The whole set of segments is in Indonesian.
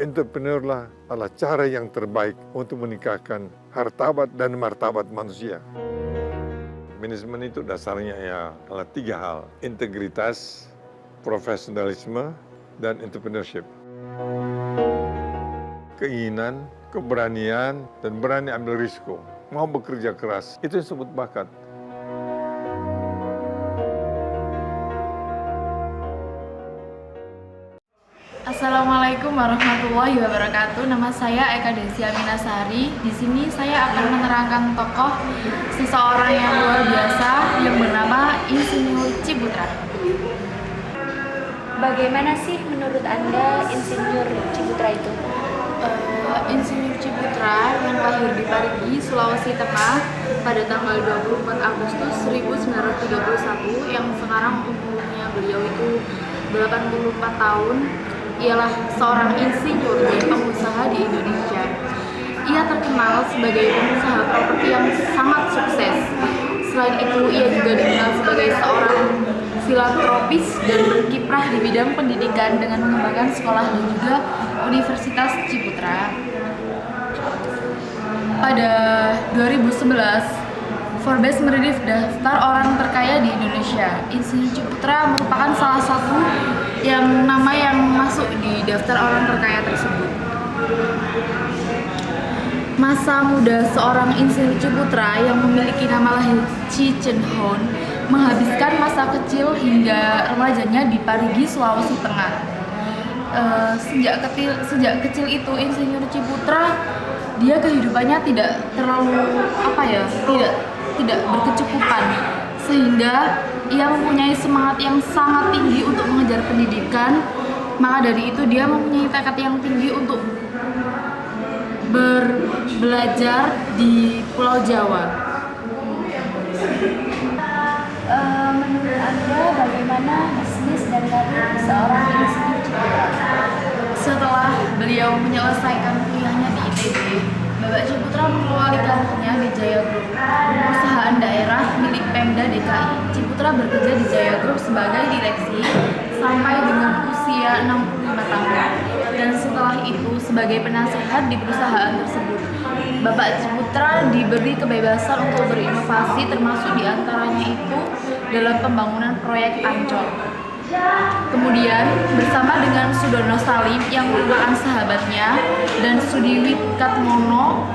Entrepreneurlah adalah cara yang terbaik untuk meningkatkan hartabat dan martabat manusia. Manajemen itu dasarnya adalah 3 hal: integritas, profesionalisme, dan entrepreneurship. Keinginan, keberanian, dan berani ambil risiko, mau bekerja keras, itu yang disebut bakat. Assalamualaikum warahmatullahi wabarakatuh. Nama saya Eka Desi Aminasari. Di sini saya akan menerangkan tokoh seseorang yang luar biasa yang bernama Insinyur Ciputra. Bagaimana sih menurut Anda Insinyur Ciputra itu? Insinyur Ciputra yang lahir di Parigi, Sulawesi Tengah pada tanggal 24 Agustus 1931, yang sekarang umurnya beliau itu 84 tahun, ialah seorang insinyur dan pengusaha di Indonesia. Ia terkenal sebagai pengusaha properti yang sangat sukses. Selain itu, ia juga dikenal sebagai seorang filantropis dan berkiprah di bidang pendidikan dengan mengembangkan sekolah dan juga Universitas Ciputra. Pada 2011, Forbes merilis daftar orang terkaya di Indonesia. Insinyur Ciputra merupakan salah satu nama yang masuk di daftar orang terkaya tersebut. Masa muda seorang Insinyur Ciputra yang memiliki nama lahir Chi Chen Hon menghabiskan masa kecil hingga remajanya di Parigi, Sulawesi Tengah. Sejak kecil itu Insinyur Ciputra, dia kehidupannya tidak terlalu tidak berkecukupan, sehingga ia mempunyai semangat yang sangat tinggi untuk mengejar pendidikan. Maka dari itu dia mempunyai tekad yang tinggi untuk belajar di Pulau Jawa. Menurut Anda bagaimana bisnis dan karir seorang Insinyur Ciputra? Setelah beliau menyelesaikan kuliahnya di ITB, Bapak Ciputra mengelola karirnya di Jaya Group, perusahaan daerah milik Pemda DKI. Ciputra bekerja di Jaya Group sebagai direksi sampai dengan usia 65 tahun, dan setelah itu sebagai penasehat di perusahaan tersebut. Bapak Ciputra diberi kebebasan untuk berinovasi, termasuk diantaranya itu dalam pembangunan proyek Ancol. Kemudian bersama dengan Sudono Salim yang merupakan sahabatnya dan Sudiwit Katmono,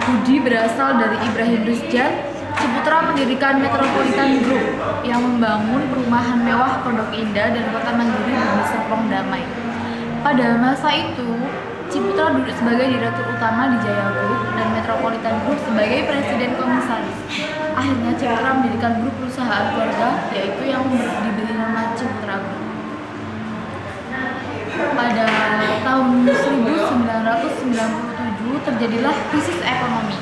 Budi berasal dari Ibrahim Rusjan, Ciputra mendirikan Metropolitan Group yang membangun perumahan mewah Pondok Indah dan Kota Mandiri di Serpong Damai. Pada masa itu, Ciputra duduk sebagai direktur utama di Jaya Group dan Metropolitan Group sebagai presiden komisaris. Akhirnya Ciputra mendirikan grup perusahaan keluarga, yaitu yang diberi nama Ciputra Group. Pada tahun 1997 terjadilah krisis ekonomi.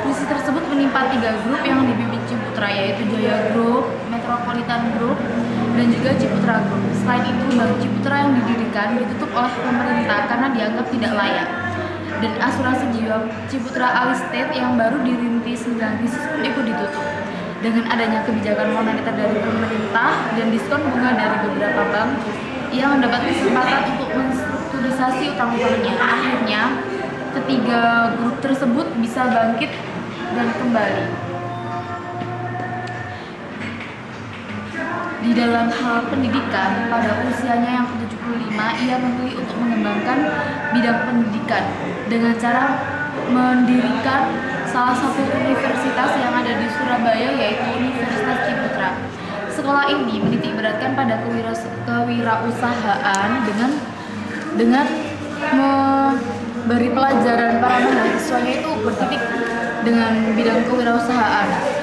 Krisis tersebut menimpa 3 grup yang dipimpin Ciputra, yaitu Jaya Group, Metropolitan Group, dan juga Ciputra Group. Selain itu, Bank Ciputra yang didirikan ditutup oleh pemerintah karena dianggap tidak layak. Dan asuransi jiwa Ciputra Alistate yang baru dirintis 9 bisnis pun ikut ditutup. Dengan adanya kebijakan moneter dari pemerintah dan diskon bunga dari beberapa bank, ia mendapat kesempatan untuk menstrukturisasi utang-utangnya. Akhirnya, ketiga grup tersebut bisa bangkit dan kembali. Di dalam hal pendidikan, pada usianya yang ke-75, ia memilih untuk mengembangkan bidang pendidikan dengan cara mendirikan salah satu universitas yang ada di Surabaya, yaitu Universitas Ciputra. Sekolah ini menitik beratkan pada kewirausahaan dengan memberi pelajaran para mahasiswanya itu bertitik dengan bidang kewirausahaan.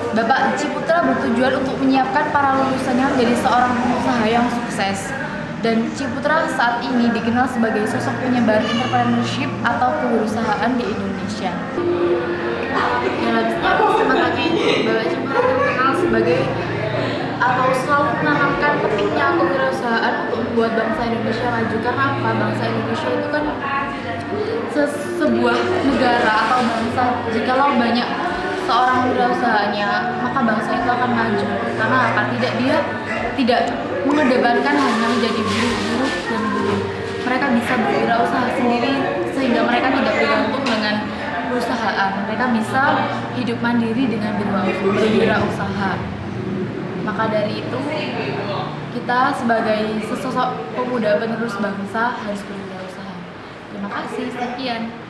Bapak Ciputra bertujuan untuk menyiapkan para lulusannya menjadi seorang pengusaha yang sukses. Dan Ciputra saat ini dikenal sebagai sosok penyebar entrepreneurship atau kewirausahaan di Indonesia. Yang habisnya kesempatannya ini, Bapak Ciputra terkenal sebagai atau selalu menanamkan pentingnya kewirausahaan untuk membuat bangsa Indonesia maju. Karena apa? Bangsa Indonesia itu kan sebuah negara atau bangsa, jikalau banyak seorang wirausahaannya, maka bangsa itu akan maju. Karena apa? Dia tidak mengedepankan hanya menjadi buruh dan buruh, mereka bisa berwirausaha sendiri sehingga mereka tidak bergantung dengan perusahaan. Mereka bisa hidup mandiri dengan berwirausaha. Maka dari itu, kita sebagai sesosok pemuda penerus bangsa harus berwirausaha. Terima kasih, sekian.